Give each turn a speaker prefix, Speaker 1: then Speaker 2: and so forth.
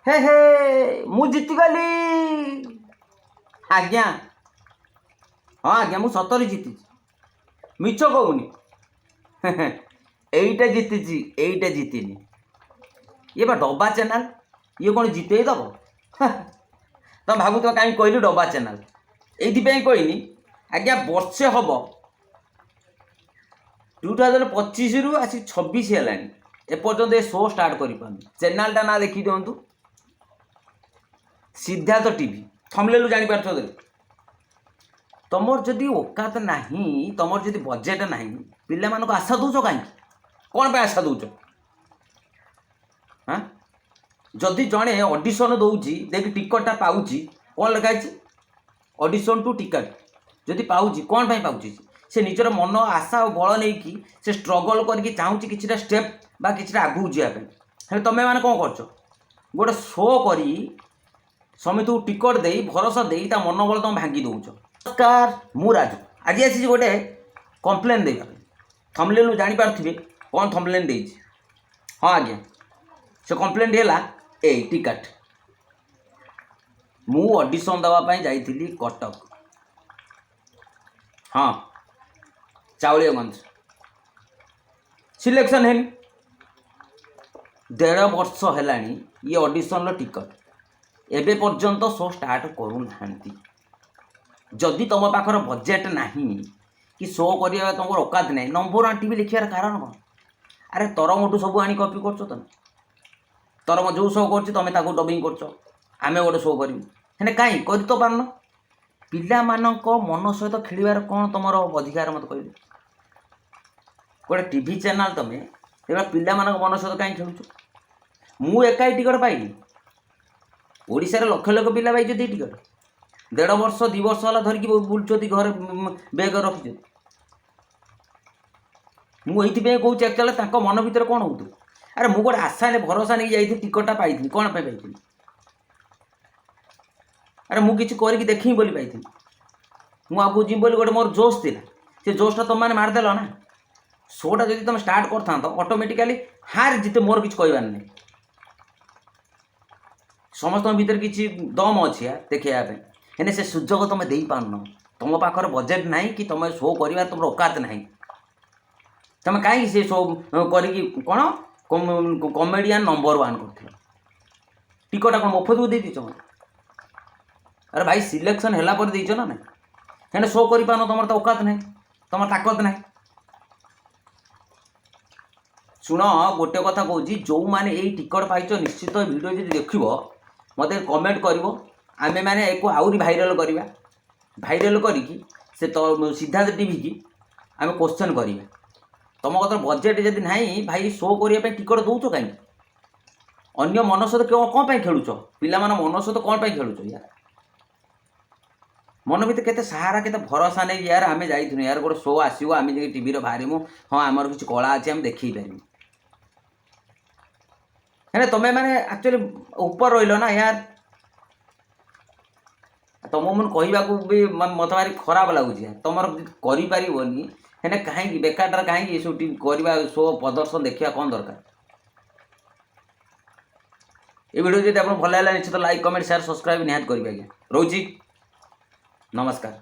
Speaker 1: हे हे मु जीतीगली आज्ञा। हाँ आज्ञा मु सतरी जीति मिछ कहूनी एईटा जीति एईटा जीतिनी ये बा डब्बा चैनल ये कौन जीते दब तुम भावु तो कहीं कहली डब्बा चैनल ये कहनी आज्ञा वर्षे हम 2025 रु आसी 26 है एपर्तंत ये शो स्टार्ट कर चैनलटा ना देखी दिंतु सिद्धार्थ टीवी थंबनेल जापर तुमर जदि औकात नहीं तुमर जदि बजेट नहीं पिला मानक आशा दौच कहीं कौन पे आशा दौच हाँ जदि जड़े ऑडिशन दौची देख टिकटटा पाऊँच कौन लिखाई ऑडिशन टू टिकट जदि पाऊँच कौन पाई पाऊँच से निजर मन आशा और बल नहीं कि से स्ट्रगल करके चाहूँगी किसी स्टेप बा किसी आगू जावाई तुम मैंने कौन कर गोटे शो करी समिति टिकट दे भरोसा दे मनोबल तुम भांगी दौच। नमस्कार मु राजू आज आसी गोटे कम्प्लेन देवा थंबनेल जापारे कौन थंबनेल दे हाँ आज्ञा से कम्प्लेन है ए टिकट मु ऑडिशन देवाई जाइली कटक हाँ चाउलियागंज सिलेक्शन है 1.5 वर्ष है ये ऑडिशन टिकट एबे पर्यंत शो स्टार्ट करूना जदि तुम पाखर बजेट नहीं कि शो करवा तुम औकात नहीं नंबर वन टीवी लिखार कारण कौन अरे तरंगठू सब आनी कॉपी कर तरंग जो शो कर तुम डबिंग कर गोटे शो करें कहीं कर तो पारन पिला मानक मन सहित खेलिबार कौन तुम अधिकार मत कहले गोटे टीवी चैनल तुम पिला मानक मन सहित कहीं खेलुच मु एकाई टिकट पाइली ओडिशार लक्ष लक्ष पिला पाई टिकट 1.5 वर्ष 2 वर्ष है धरिकी बुलुँच घर बेग रखी मुझे कहूँ एक्चुअली मन भर कौन हो अरे मुझे गोटे आशा भरोसा नहीं जाइए टिकटा पाई कौन पाई अरे मुझे किसी करके देखी बोली पाई मुझे आगे जी बोली गोटे मोर जोश थी से जोशटा तुम मैंने मारदेल ना शोटा जब तुम स्टार्ट कर ऑटोमेटिकली हार जीते मोर किसी कहबार नहीं समस्त भीतर किसी दम अच्छी यार देखापी हेने से सुजोग तुम दे पारन तुम पाखर बजेट नहीं कि तुम शो कर तुम औकात नहीं तुम कहीं से शो करी कौन कमेडियन नंबर 1 कर टिकटा कौन मुफ्त को दे दीच अरे भाई सिलेक्शन है देच ना ना हेने शो कर पार तुम तो औकात नहीं तुम ताकत नहीं शुण गोटे कथा कहूँ जो मैंने यही टिकट पाइच निश्चित वीडियो जो देख मत कमेंट कर आमे मैंने एक आउरी भाइराल करवा भाइराल करी से तो सिद्धार्थ टीवी की आम क्वेश्चन करवा तुम कत बजेट जदि नहीं भाई शो करने टिकट दौच कहीं अन्य मन सहित कौन पर खेलुच पिला मन सहित कौन पर खेलुच यार मन भर के सहारा के भरोसा नहीं यार आम जाइए यार गोटे शो आसो आम टीवी बाहर हाँ आमर किसी कला अच्छे आम देखी पार है तुम्हें मैंने एक्चुअली ऊपर रही ना यार तुम मन कहवाक भी मत भारी खराब लगुच तुम करनी है कहीं बेकार कहीं शूटिंग करवा शो प्रदर्शन देखा कौन दरकार ये वीडियो जब आप भल है निश्चित लाइक कमेंट शेयर सब्सक्राइब निहात करेंगे आज्ञा रोची नमस्कार।